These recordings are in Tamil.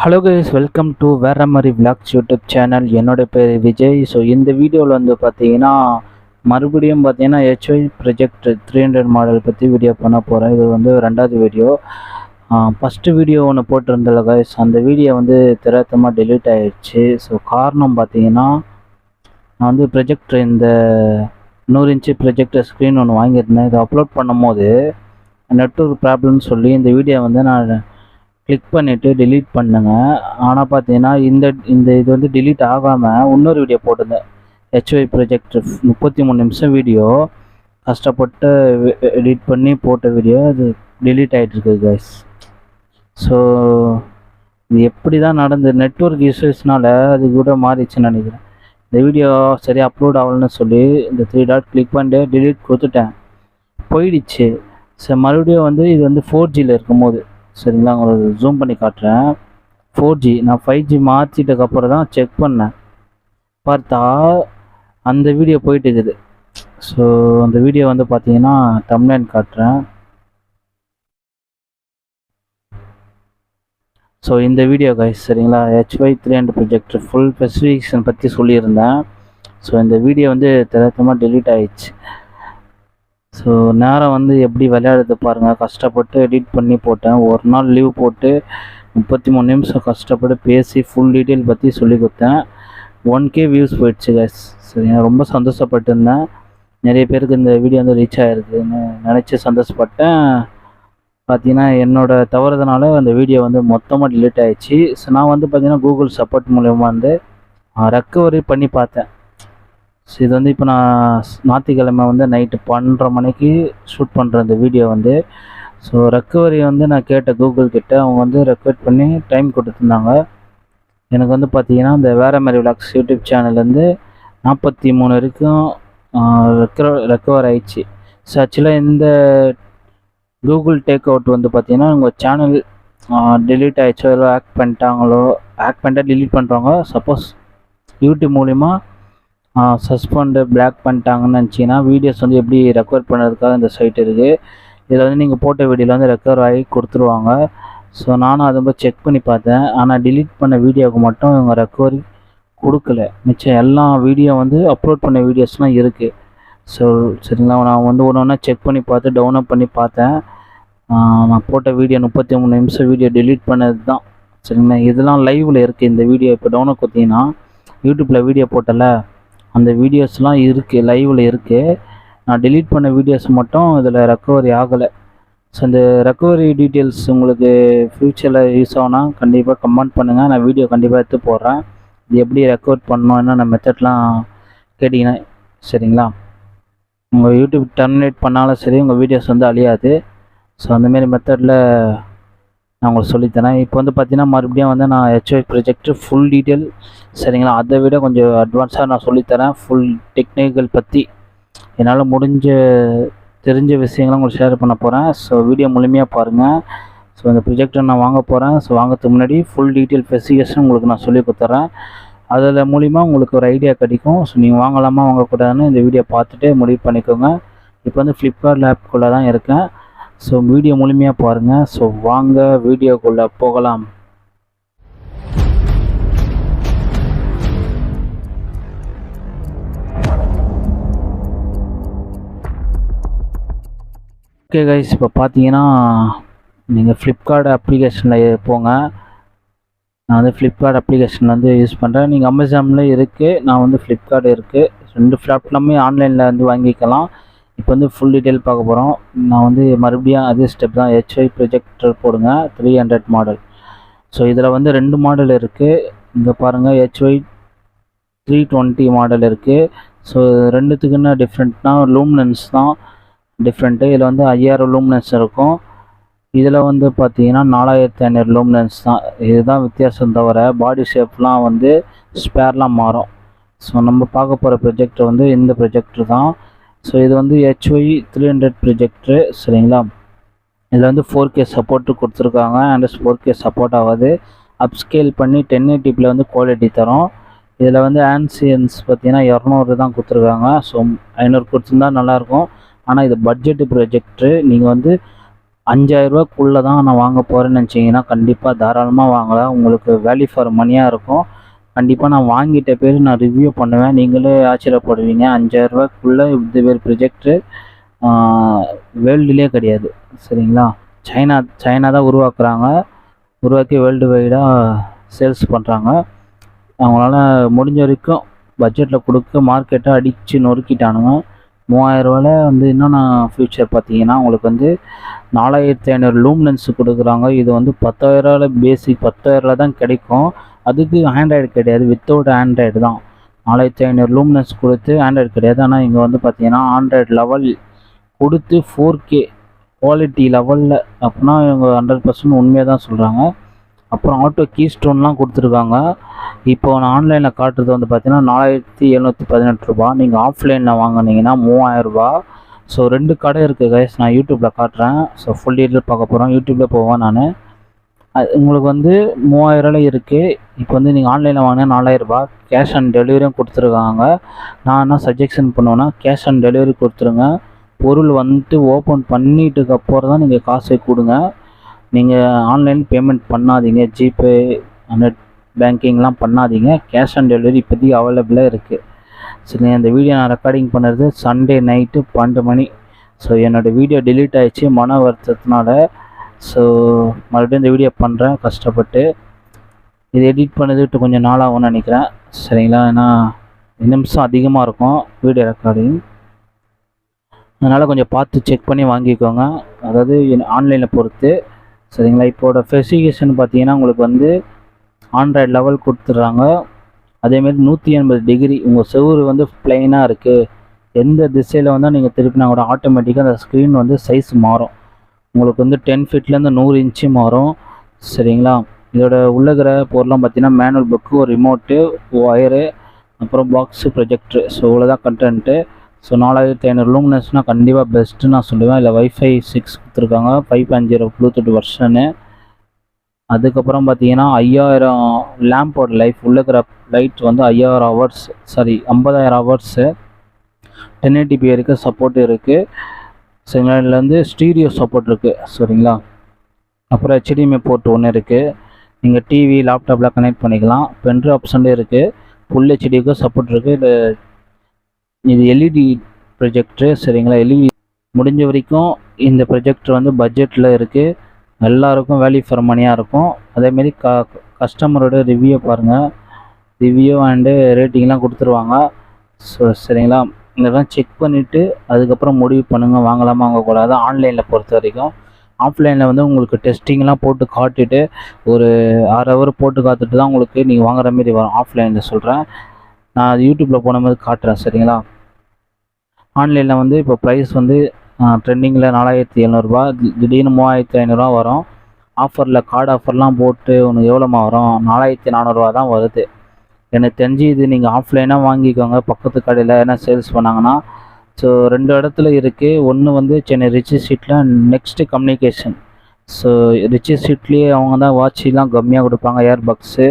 ஹலோ கைஸ், வெல்கம் டு வேற மாதிரி விளாக்ஸ் யூடியூப் சேனல். என்னோட பேர் விஜய். ஸோ இந்த வீடியோவில் வந்து பார்த்தீங்கன்னா மறுபடியும் பார்த்தீங்கன்னா ஹெச்ஒய் ப்ரொஜெக்ட் 300 மாடல் பற்றி வீடியோ பண்ண போகிறேன். இது வந்து ரெண்டாவது வீடியோ. ஃபஸ்ட்டு வீடியோ ஒன்று போட்டிருந்தல கைஸ், அந்த வீடியோ வந்து திராத்தமாக டெலீட் ஆகிடுச்சு. ஸோ காரணம் பார்த்தீங்கன்னா நான் வந்து ப்ரொஜெக்டர் இந்த 100 இன்ச்சு ப்ரொஜெக்டர் ஸ்க்ரீன் ஒன்று வாங்கியிருந்தேன். இதை அப்லோட் பண்ணும் போது நெட்வொர்க் ப்ராப்ளம்னு சொல்லி இந்த வீடியோ வந்து நான் கிளிக் பண்ணிவிட்டு delete பண்ணுங்க. ஆனால் பார்த்தீங்கன்னா இந்த இது வந்து delete ஆகாமல் இன்னொரு வீடியோ போட்டிருந்தேன். ஹெச்ஒய் ப்ரொஜெக்ட் 33 நிமிஷம் வீடியோ கஷ்டப்பட்டு எடிட் பண்ணி போட்ட வீடியோ அது delete ஆகிட்டுருக்கு கைஸ். ஸோ இது எப்படி தான் நடந்து நெட்வொர்க் இஷ்யூஸ்னால அது கூட மாறிடுச்சுன்னு நினைக்கிறேன். இந்த வீடியோ சரியாக அப்லோட் ஆகலன்னு சொல்லி இந்த 3 டாட் கிளிக் பண்ணிட்டு delete கொடுத்துட்டேன், போயிடுச்சு. ஸோ மறுபடியும் வந்து இது வந்து 4Gயில் இருக்கும்போது சரிங்களா, உங்களுக்கு ஜூம் பண்ணி காட்டுறேன். 4G நான் 5G மாற்றிட்டதுக்கப்புறம் தான் செக் பண்ணேன், பார்த்தா அந்த வீடியோ போயிட்டு இருக்குது. ஸோ அந்த வீடியோ வந்து பார்த்தீங்கன்னா தம்ப்நெயில் காட்டுறேன். ஸோ இந்த வீடியோ கைஸ் சரிங்களா, ஹெச்ஒய் 300 ப்ரொஜெக்ட் ஃபுல் ஸ்பெசிஃபிகேஷன் பற்றி சொல்லியிருந்தேன். ஸோ இந்த வீடியோ வந்து திறத்தமாக delete ஆகிடுச்சு. ஸோ நேரம் வந்து எப்படி விளையாடுறது பாருங்கள். கஷ்டப்பட்டு எடிட் பண்ணி போட்டேன். ஒரு நாள் லீவ் போட்டு 33 நிமிஷம் கஷ்டப்பட்டு பேசி ஃபுல் டீட்டெயில் பற்றி சொல்லி கொடுத்தேன். 1K வியூஸ் போயிடுச்சு கைஸ். சரிங்க, ரொம்ப சந்தோஷப்பட்டிருந்தேன். நிறைய பேருக்கு இந்த வீடியோ வந்து ரீச் ஆகிருக்குன்னு நினச்சி சந்தோஷப்பட்டேன். பார்த்தீங்கன்னா என்னோடய தவறுதனால அந்த வீடியோ வந்து மொத்தமாக delete ஆகிடுச்சு. ஸோ நான் வந்து பார்த்தீங்கன்னா கூகுள் சப்போர்ட் மூலயமா வந்து ரெக்கவரி பண்ணி பார்த்தேன். ஸோ இது வந்து இப்போ நான் ஞாயிற்றுக்கிழமை வந்து நைட்டு 12:30 மணிக்கு ஷூட் பண்ணுற இந்த வீடியோ வந்து. ஸோ ரெக்கவரி வந்து நான் கேட்ட கூகுள் கிட்ட, அவங்க வந்து ரெக்கவர் பண்ணி டைம் கொடுத்துருந்தாங்க. எனக்கு வந்து பார்த்தீங்கன்னா இந்த வேற மாதிரி விளாக்ஸ் யூடியூப் சேனல்லேருந்து 43 வரைக்கும் ரெக்கவர் ஆயிடுச்சு. ஸோ ஆக்சுவலாக இந்த கூகுள் டேக் அவுட் வந்து பார்த்தீங்கன்னா உங்கள் சேனல் delete ஆகிடுச்சோ இல்லை ஆக்ட் பண்ணிட்டா delete பண்ணுறாங்க. சப்போஸ் யூடியூப் மூலிமா சஸ்பெண்டு பிளாக் பண்ணிட்டாங்கன்னு நினச்சிங்கன்னா வீடியோஸ் வந்து எப்படி ரெக்கவர் பண்ணுறதுக்காக இந்த சைட் இருக்குது. இதில் வந்து நீங்கள் போட்ட வீடியோவில் வந்து ரெக்கவர் ஆகி கொடுத்துருவாங்க. ஸோ நானும் அதை போய் செக் பண்ணி பார்த்தேன். ஆனால் delete பண்ண வீடியோவுக்கு மட்டும் இவங்க ரெக்கவரி கொடுக்கல. மிச்சம் எல்லா வீடியோ வந்து அப்லோட் பண்ண வீடியோஸ்லாம் இருக்குது. ஸோ சரிங்களா, நான் வந்து ஒன்று ஒன்றா செக் பண்ணி பார்த்து டவுன்லோட் பண்ணி பார்த்தேன். நான் போட்ட வீடியோ 33 நிமிஷம் வீடியோ delete பண்ணது தான். சரிங்களா, இதெல்லாம் லைவில் இருக்குது. இந்த வீடியோ இப்போ டவுன்லோட் கொடுத்தீங்கன்னா யூடியூப்பில் வீடியோ போட்டல அந்த வீடியோஸ்லாம் இருக்குது, லைவில் இருக்குது. நான் delete பண்ண வீடியோஸ் மட்டும் இதில் ரெக்கவரி ஆகலை. ஸோ இந்த ரெக்கவரி டீட்டெயில்ஸ் உங்களுக்கு ஃப்யூச்சரில் யூஸ் ஆகுனா கண்டிப்பாக கமெண்ட் பண்ணுங்கள். நான் வீடியோ கண்டிப்பாக எடுத்து போடுறேன். இது எப்படி ரெக்கவர் பண்ணணும், என்னென்ன மெத்தட்லாம் கேட்டிங்கன்னா சரிங்களா. உங்கள் யூடியூப் டெர்மினேட் பண்ணாலும் சரி உங்கள் வீடியோஸ் வந்து அழியாது. ஸோ அந்தமாரி மெத்தடில் நான் உங்களுக்கு சொல்லித்தரேன். இப்போ வந்து பார்த்தீங்கன்னா மறுபடியும் வந்து நான் ஹெச்ஒய் ப்ரொஜெக்ட் ஃபுல் டீட்டெயில் சரிங்களா, அதை விட கொஞ்சம் அட்வான்ஸாக நான் சொல்லித்தரேன். ஃபுல் டெக்னிக்கல் பற்றி என்னால் தெரிஞ்ச விஷயங்களை உங்களுக்கு ஷேர் பண்ண போகிறேன். ஸோ வீடியோ முழுமையாக பாருங்கள். ஸோ இந்த ப்ரொஜெக்டை நான் வாங்க போகிறேன். ஸோ வாங்கிறதுக்கு முன்னாடி ஃபுல் டீட்டெயில் ஸ்பெசிஃபிகேஷன் உங்களுக்கு நான் சொல்லி கொடுத்துட்றேன். அதில் மூலிமா உங்களுக்கு ஒரு ஐடியா கிடைக்கும். ஸோ நீங்கள் வாங்கலாமா வாங்கக்கூடாதுன்னு இந்த வீடியோ பார்த்துட்டு முடிவு பண்ணிக்கோங்க. இப்போ வந்து ஃப்ளிப்கார்ட் ஆப்புக்குள்ளே தான் இருக்கேன். ஸோ வீடியோ முழுமையாக பாருங்கள். ஸோ வாங்க வீடியோக்குள்ளே போகலாம். ஓகே கைஸ், இப்போ பார்த்தீங்கன்னா நீங்கள் ஃப்ளிப்கார்ட் அப்ளிகேஷனில் போங்க. நான் வந்து ஃப்ளிப்கார்ட் அப்ளிகேஷன் வந்து யூஸ் பண்ணுறேன். நீங்கள் அமேசான்லேயும் இருக்குது, நான் வந்து ஃப்ளிப்கார்ட் இருக்குது. 2 பிளாட்ஃபார்மே ஆன்லைனில் வந்து வாங்கிக்கலாம். இப்போ வந்து ஃபுல் டீட்டெயில் பார்க்க போகிறோம். நான் வந்து மறுபடியும் அதே ஸ்டெப் தான். ஹெச்ஒய் ப்ரொஜெக்டர் போடுங்க 300 மாடல். ஸோ இதில் வந்து 2 மாடல் இருக்குது. இங்கே பாருங்கள், ஹெச்ஒய் 320 மாடல் இருக்குது. ஸோ ரெண்டுத்துக்கு என்ன டிஃப்ரெண்ட்னா லூமினன்ஸ் தான் டிஃப்ரெண்ட்டு. இதில் வந்து 5000 லூமினன்ஸ் இருக்கும். இதில் வந்து பார்த்தீங்கன்னா 4500 லூமினன்ஸ் தான். இதுதான் வித்தியாசம், தவிர பாடி ஷேப்லாம் வந்து ஸ்பேர்லாம் மாறும். ஸோ நம்ம பார்க்க போகிற ப்ரொஜெக்டர் வந்து இந்த ப்ரொஜெக்டர் தான். ஸோ இது வந்து ஹெச்ஒய் 300 ப்ரொஜெக்டரு சரிங்களா. இதில் வந்து 4K சப்போர்ட்டு கொடுத்துருக்காங்க. அண்ட் 4K சப்போர்ட் ஆகாது. அப்ஸ்கேல் பண்ணி 1080p வந்து குவாலிட்டி தரும். இதில் வந்து ஆன்சியன்ஸ் பார்த்தீங்கன்னா 200 தான் கொடுத்துருக்காங்க. ஸோ 500 கொடுத்துருந்தா நல்லாயிருக்கும். ஆனால் இது பட்ஜெட்டு ப்ரொஜெக்டரு. நீங்கள் வந்து 5,000 தான் நான் வாங்க போகிறேன்னு நினச்சிங்கன்னா கண்டிப்பாக தாராளமாக வாங்கலாம். உங்களுக்கு வேல்யூ ஃபார் மணியாக இருக்கும். கண்டிப்பாக நான் வாங்கிட்ட பேர் நான் ரிவ்யூ பண்ணுவேன். நீங்களே ஆச்சரியப்படுவீங்க. 5,000 இது பேர் ப்ரொஜெக்டரு வேர்ல்டுலேயே கிடையாது. சரிங்களா? சைனா தான் உருவாக்கி வேர்ல்டு வைடாக சேல்ஸ் பண்ணுறாங்க. அவங்களால முடிஞ்ச வரைக்கும் பட்ஜெட்டில் கொடுக்க மார்க்கெட்டை அடித்து நொறுக்கிட்டானுங்க. 3,000 வந்து என்னென்ன ஃபியூச்சர் பார்த்தீங்கன்னா உங்களுக்கு வந்து 4,500 லூம்லென்ஸ் கொடுக்குறாங்க. இது வந்து 10,000 பேசிக் 10,000 தான் கிடைக்கும். அதுக்கு ஆண்ட்ராய்டு கிடையாது, வித்தவுட் ஆண்ட்ராய்டு தான். 4,500 லூம்லென்ஸ் கொடுத்து ஆண்ட்ராய்டு கிடையாது. ஆனால் இங்கே வந்து பார்த்தீங்கன்னா ஆண்ட்ராய்டு லெவல் கொடுத்து 4K குவாலிட்டி லெவலில் அப்படின்னா இவங்க 100% உண்மையாக தான் சொல்கிறாங்க. அப்புறம் ஆட்டோ கீ ஸ்டோன்லாம் கொடுத்துருக்காங்க. இப்போ நான் ஆன்லைனில் காட்டுறது வந்து பார்த்தீங்கன்னா 4,718 ரூபா. நீங்கள் ஆஃப்லைனில் வாங்கினீங்கன்னா 3,000 ரூபா. ஸோ 2 கடை இருக்குது கைஸ். நான் யூடியூப்பில் காட்டுறேன். ஸோ ஃபுல் டீட்டெயில் பார்க்க போகிறோம். யூடியூப்பில் போவேன் நான். உங்களுக்கு வந்து 3,000 இருக்குது. இப்போ வந்து நீங்கள் ஆன்லைனில் வாங்கினா 4,000 கேஷ் ஆன் டெலிவரியும் கொடுத்துருக்காங்க. நான் என்ன சஜெக்ஷன் பண்ணுவேன்னா கேஷ் ஆன் டெலிவரி கொடுத்துருங்க. பொருள் வந்துட்டு ஓப்பன் பண்ணிட்டுக்கு அப்புறம் தான் நீங்கள் காசை கொடுங்க. நீங்கள் ஆன்லைன் பேமெண்ட் பண்ணாதீங்க. ஜிபே நெட் பேங்கிங்லாம் பண்ணாதீங்க. கேஷ் ஆன் டெலிவரி இப்போதைக்கு அவைலபிளாக இருக்குது. சரி, இந்த வீடியோ நான் ரெக்கார்டிங் பண்ணுறது சண்டே நைட்டு 12 மணி. ஸோ என்னோடய வீடியோ டிலீட் ஆகிடுச்சு மன வருத்தத்தினால. ஸோ மறுபடியும் இந்த வீடியோ பண்ணுறேன் கஷ்டப்பட்டு. இது எடிட் பண்ணதுட்டு கொஞ்சம் நாளாகும்னு நினைக்கிறேன். சரிங்களா? ஏன்னா நிமிஷம் அதிகமாக இருக்கும் வீடியோ ரெக்கார்டிங். அதனால் கொஞ்சம் பார்த்து செக் பண்ணி வாங்கிக்கோங்க. அதாவது ஆன்லைனில் பொறுத்து. சரிங்களா? இப்போட ஸ்பெசிஃபிகேஷன் பார்த்தீங்கன்னா உங்களுக்கு வந்து ஆண்ட்ராய்டு லெவல் கொடுத்துட்றாங்க. அதேமாரி 180 டிகிரி உங்கள் செவுறு வந்து பிளைனாக இருக்குது. எந்த திசையில் வந்தால் நீங்கள் திருப்பினா கூட ஆட்டோமேட்டிக்காக அந்த ஸ்க்ரீன் வந்து சைஸ் மாறும். உங்களுக்கு வந்து 10 ஃபீட்லேருந்து 100 இன்ச்சு மாறும். சரிங்களா? இதோட உள்ளகிற பொருள்லாம் பார்த்தீங்கன்னா மேனுவல் புக்கு, ஒரு ரிமோட்டு, ஒயரு, அப்புறம் பாக்ஸு, ப்ரொஜெக்டரு. ஸோ இவ்வளோதான் கண்டென்ட்டு. ஸோ 4,500 லூமினஸ்னால் கண்டிப்பாக பெஸ்ட்டு நான் சொல்லுவேன். இல்லை வைஃபை 6 கொடுத்துருக்காங்க, 5.0 ப்ளூடூத் வெர்ஷனு. அதுக்கப்புறம் பார்த்தீங்கன்னா 5,000 லேம்போட லைஃப் உள்ளக்கிற லைட் வந்து 5,000 ஹவர்ஸ், சாரி 50,000 ஹவர்ஸு. 1080p வரைக்கும் சப்போர்ட் இருக்குது. சரிங்களா? இதில் வந்து ஸ்டீரியோ சப்போர்ட் இருக்குது. சரிங்களா? அப்புறம் HDMI போர்ட் ஒன்று இருக்குது. நீங்கள் டிவி லேப்டாப்பில் கனெக்ட் பண்ணிக்கலாம். பென்ட்ரைவ் ஆப்ஷன்லேயே இருக்குது. ஃபுல் ஹெச்டிக்கும் சப்போர்ட் இருக்குது. இது எல்இடி ப்ரொஜெக்டரு. சரிங்களா? எல்இடி முடிஞ்ச வரைக்கும் இந்த ப்ரொஜெக்டர் வந்து பட்ஜெட்டில் இருக்குது. எல்லாருக்கும் வேல்யூ ஃபார் மணியாக இருக்கும். அதேமாரி கஸ்டமரோட ரிவ்யூ பாருங்கள். ரிவ்யூ அண்டு ரேட்டிங்லாம் கொடுத்துருவாங்க. ஸோ சரிங்களா? இதெல்லாம் செக் பண்ணிவிட்டு அதுக்கப்புறம் முடிவு பண்ணுங்கள் வாங்கலாமா வாங்கக்கூடாது. ஆன்லைனில் பொறுத்த வரைக்கும். ஆஃப்லைனில் வந்து உங்களுக்கு டெஸ்டிங்லாம் போட்டு காட்டிட்டு ஒரு 6 ஹவர் போட்டு காத்துட்டு தான் உங்களுக்கு நீங்கள் வாங்குற மாரி வரும். ஆஃப்லைனில் சொல்கிறேன். நான் அது யூடியூப்பில் போன மாதிரி காட்டுறேன். சரிங்களா? ஆன்லைனில் வந்து இப்போ ப்ரைஸ் வந்து ட்ரெண்டிங்கில் 4,700 திடீர்னு 3,500 வரும். ஆஃபரில் கார்டு ஆஃபர்லாம் போட்டு உனக்கு எவ்வளோமா வரும்? 4,400 தான் வருது. எனக்கு தெரிஞ்சு இது நீங்கள் ஆஃப்லைனாக வாங்கிக்கோங்க பக்கத்து கடையில் என்ன சேல்ஸ் பண்ணாங்கன்னா. ஸோ 2 இடத்துல இருக்குது. ஒன்று வந்து சென்னை ரிச்சி ஸ்ட்ரீட்டில் நெக்ஸ்ட்டு கம்யூனிகேஷன். ஸோ ரிச்சி ஸ்ட்ரீட்லேயே அவங்க தான் வாட்சிலாம் கம்மியாக கொடுப்பாங்க. ஏர்பக்ஸு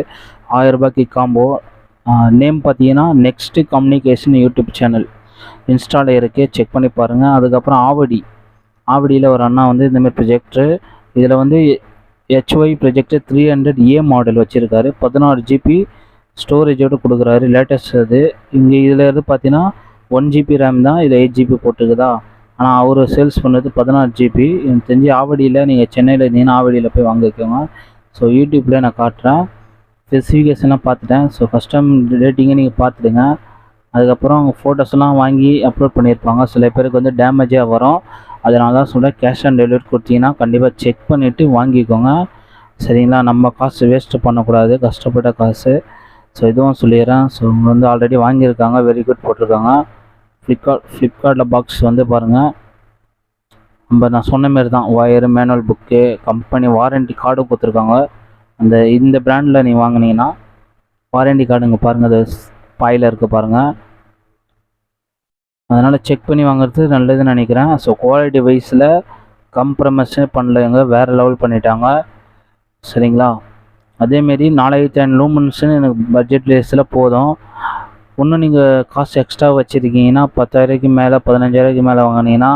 1,000 ரூபாய்க்கு காம்போ. நேம் பார்த்தீங்கன்னா நெக்ஸ்ட்டு கம்யூனிகேஷன் யூடியூப் சேனல் இன்ஸ்டாவில் இருக்குது. செக் பண்ணி பாருங்கள். அதுக்கப்புறம் ஆவடியில் ஒரு அண்ணா வந்து இந்தமாதிரி ப்ரொஜெக்டரு. இதில் வந்து HY ப்ரொஜெக்டர் 300A மாடல் வச்சுருக்காரு. 16 GB ஸ்டோரேஜோடு கொடுக்குறாரு. லேட்டஸ்ட் அது. இங்கே இதில் இருந்து பார்த்தீங்கன்னா 1 GB ரேம் தான். இதில் 8 GB போட்டுக்குதா. ஆனால் அவர் சேல்ஸ் பண்ணது 16 GB. எனக்கு தெரிஞ்சு ஆவடியில் நீங்கள் சென்னையில் இருந்தீங்கன்னா ஆவடியில் போய் வாங்கிக்கோங்க. ஸோ யூடியூப்பில் நான் காட்டுறேன். ஸ்பெசிஃபிகேஷன்லாம் பார்த்துட்டேன். ஸோ கஸ்டம் ரேட்டிங்கை நீங்கள் பார்த்துடுங்க. அதுக்கப்புறம் அவங்க ஃபோட்டோஸ்லாம் வாங்கி அப்லோட் பண்ணியிருப்பாங்க. சில பேருக்கு வந்து டேமேஜாக வரும். அதனால தான் சொல்கிறேன் கேஷ் ஆன் டெலிவரி கொடுத்தீங்கன்னா கண்டிப்பாக செக் பண்ணிவிட்டு வாங்கிக்கோங்க. சரிங்களா? நம்ம காசு வேஸ்ட்டு பண்ணக்கூடாது, கஷ்டப்பட்ட காசு. ஸோ இதுவும் சொல்லிடுறேன். ஸோ இவங்க வந்து ஆல்ரெடி வாங்கியிருக்காங்க, வெரி குட் போட்டிருக்காங்க. ஃப்ளிப்கார்ட்டில் பாக்ஸ் வந்து பாருங்கள். நான் சொன்ன மாரி தான் wire, manual book, company warranty கார்டும் கொடுத்துருக்காங்க. இந்த பிராண்டில் நீங்கள் வாங்கினீங்கன்னா வாரண்டி கார்டுங்க பாருங்கள். அது பாயில் இருக்குது பாருங்கள். அதனால் செக் பண்ணி வாங்குறது நல்லதுன்னு நினைக்கிறேன். ஸோ குவாலிட்டி வைஸில் கம்ப்ரமைஸே பண்ணலைங்க, வேறு லெவல் பண்ணிட்டாங்க. சரிங்களா? அதேமாரி 4,500 லூமன்ஸ்னு எனக்கு பட்ஜெட் லேஸில் போதும். இன்னும் நீங்கள் காசு எக்ஸ்ட்ரா வச்சுருக்கீங்கன்னா 10,000 மேலே 15,000 மேலே வாங்கினீங்கன்னா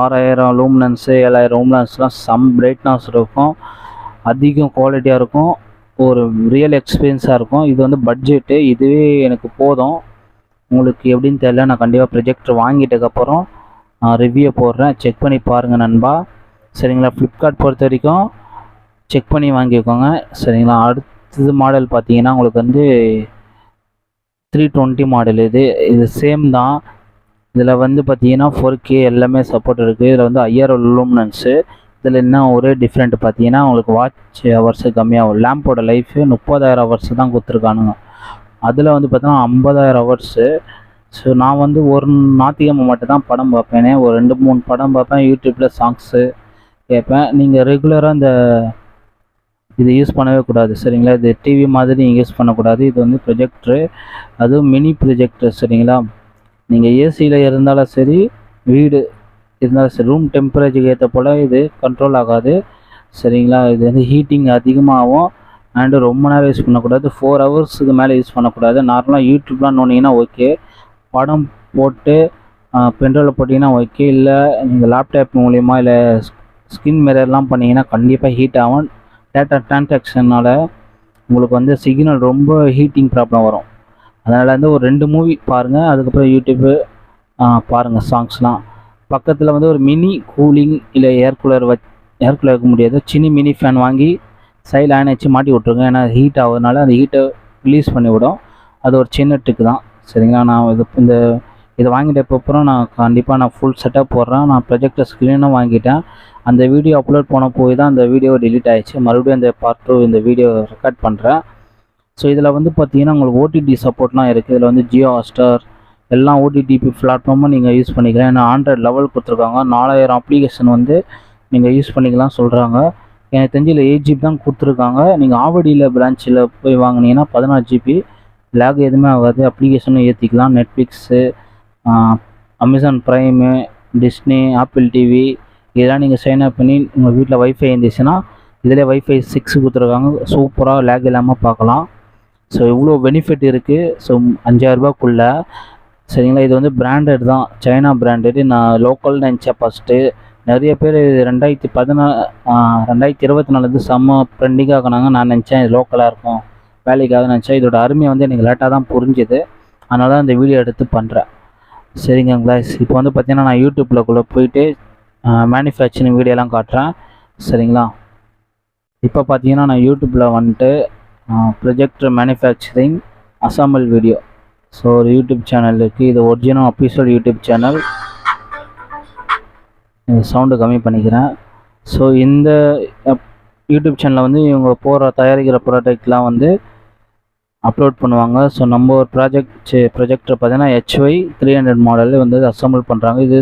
6000 லூமினன்ஸு 7000 லூமினன்ஸ்லாம் சம் பிரைட்னஸ் இருக்கும், அதிகம் குவாலிட்டியாக இருக்கும், ஒரு ரியல் எக்ஸ்பீரியன்ஸாக இருக்கும். இது வந்து பட்ஜெட்டு, இதுவே எனக்கு போதும். உங்களுக்கு எப்படின்னு தெரியல, நான் கண்டிப்பாக ப்ரொஜெக்டர் வாங்கிட்டதுக்கப்புறம் ரிவ்யூ போடுறேன், செக் பண்ணி பாருங்கள் நண்பா. சரிங்களா? ஃப்ளிப்கார்ட் பொறுத்த வரைக்கும் செக் பண்ணி வாங்கிக்கோங்க. சரிங்களா? அடுத்தது மாடல் பார்த்தீங்கன்னா உங்களுக்கு வந்து 320 மாடல். இது சேம் தான். இதில் வந்து பார்த்தீங்கன்னா 4K எல்லாமே சப்போர்ட் இருக்குது. இதில் வந்து 5000 லூமினன்ஸு. இதில் என்ன ஒரே டிஃப்ரெண்ட் பார்த்தீங்கன்னா உங்களுக்கு வாட்ச் ஹவர்ஸு கம்மியாகும். லேம்போட லைஃபு 30,000 ஹவர்ஸு தான் கொடுத்துருக்கானுங்க. அதில் வந்து பார்த்தீங்கன்னா 50,000 ஹவர்ஸு. ஸோ நான் வந்து ஒரு ஞாயிற்றுக்கிழமை மட்டும் தான் படம் பார்ப்பேனே, ஒரு 2-3 படம் பார்ப்பேன், யூடியூப்பில் சாங்ஸு கேட்பேன். நீங்கள் ரெகுலராக இது யூஸ் பண்ணவே கூடாது. சரிங்களா? இது டிவி மாதிரி நீங்கள் யூஸ் பண்ணக்கூடாது. இது வந்து ப்ரொஜெக்டரு, அதுவும் மினி ப்ரொஜெக்டர். சரிங்களா? நீங்கள் ஏசியில் இருந்தாலும் சரி, வீடு இருந்தாலும் சரி, ரூம் டெம்பரேச்சருக்கு ஏற்ற போல் இது கண்ட்ரோல் ஆகாது. சரிங்களா? இது வந்து ஹீட்டிங் அதிகமாகும். அண்டு ரொம்ப நேரம் யூஸ் பண்ணக்கூடாது, 4 ஹவர்ஸுக்கு மேலே யூஸ் பண்ணக்கூடாது. நார்மலாக யூடியூப்லாம் நோண்டிங்கன்னா ஓகே, படம் போட்டு பென்ட்ரைவில் போட்டிங்கன்னா ஓகே. இல்லை நீங்கள் லேப்டாப் மூலிமா இல்லை ஸ்கின் மிரர்லாம் பண்ணிங்கன்னா கண்டிப்பாக ஹீட் ஆகும். டேட்டா டிரான்சாக்ஷனால் உங்களுக்கு வந்து சிக்னல் ரொம்ப ஹீட்டிங் ப்ராப்ளம் வரும். அதனால் வந்து ஒரு 2 மூவி பாருங்கள், அதுக்கப்புறம் யூடியூப்பு பாருங்கள் சாங்ஸ்லாம். பக்கத்தில் வந்து ஒரு மினி கூலிங் இல்லை ஏர் கூலர் வைக்க முடியாது, சின்ன மினி ஃபேன் வாங்கி சைடில் ஆன் வச்சு மாட்டி விட்ருங்க. ஏன்னா ஹீட் ஆகுறதுனால அந்த ஹீட்டை ரிலீஸ் பண்ணிவிடும். அது ஒரு சின்ன ட்ரிக்கு தான். சரிங்களா? நான் இதை வாங்கிட்டப்பறம் நான் கண்டிப்பாக ஃபுல் செட்டப் போடுறேன். நான் ப்ரொஜெக்டர் ஸ்க்ரீனும் வாங்கிட்டேன். அந்த வீடியோ அப்லோட் பண்ண போய் தான் அந்த வீடியோ டெலீட் ஆகிடுச்சு. மறுபடியும் அந்த பார்ட் 2 இந்த வீடியோ ரெக்கார்ட் பண்ணுறேன். ஸோ இதில் வந்து பார்த்தீங்கன்னா உங்களுக்கு ஓடிடி சப்போர்ட்லாம் இருக்குது. இதில் வந்து ஜியோ ஹாட்ஸ்டார் எல்லா ஓடிடிபி பிளாட்ஃபார்மும் நீங்கள் யூஸ் பண்ணிக்கலாம். ஏன்னா ஆண்ட்ராய்டு லெவல் கொடுத்துருக்காங்க. 4000 அப்ளிகேஷன் வந்து நீங்கள் யூஸ் பண்ணிக்கலாம் சொல்கிறாங்க. எனக்கு தெரிஞ்சு இல்லை 8 GB தான் கொடுத்துருக்காங்க. நீங்கள் ஆவடியில் பிரான்ச்சில் போய் வாங்கினீங்கன்னா 14 GB, லேக் எதுவுமே ஆகாது. அப்ளிகேஷனும் ஏற்றிக்கலாம். Netflix, Amazon prime, Disney, Apple TV இதெல்லாம் நீங்கள் சைன் அப் பண்ணி உங்கள் வீட்டில் வைஃபை இருந்துச்சுன்னா இதில் வைஃபை 6 கொடுத்துருக்காங்க. சூப்பராக லேக் இல்லாமல் பார்க்கலாம். ஸோ இவ்வளோ பெனிஃபிட் இருக்குது. ஸோ 5000 ரூபாய்க்குள்ளே. சரிங்களா? இது வந்து பிராண்டட் தான், சைனா பிராண்டடு. நான் லோக்கல் நினச்சேன் ஃபஸ்ட்டு. நிறைய பேர் 2024 செம்ம ட்ரெண்டிங்காக ஆக்கினாங்க. நான் நினச்சேன் இது லோக்கலாக இருக்கும், வேலைக்காக நினச்சேன். இதோட அருமையை வந்து எனக்கு லேட்டாக தான் புரிஞ்சுது. அதனால தான் இந்த வீடியோ எடுத்து பண்ணுறேன். சரிங்களா? இப்போ வந்து பார்த்திங்கன்னா நான் யூடியூப்பில் போயிட்டு மேனுஃபேக்சரிங் வீடியோலாம் காட்டுறேன். சரிங்களா? இப்போ பார்த்தீங்கன்னா நான் யூடியூப்பில் வந்துட்டு projector manufacturing assemble video, so ஒரு யூடியூப் சேனல் இருக்குது. இது original official YouTube channel. Sound கம்மி பண்ணிக்கிறேன். ஸோ இந்த யூடியூப் சேனலில் வந்து இவங்க தயாரிக்கிற ப்ராடக்ட்லாம் வந்து அப்லோட் பண்ணுவாங்க. ஸோ நம்ம ஒரு ப்ரொஜெக்டர் பார்த்தீங்கன்னா HY 300 மாடல் வந்து அசம்பிள் பண்ணுறாங்க. இது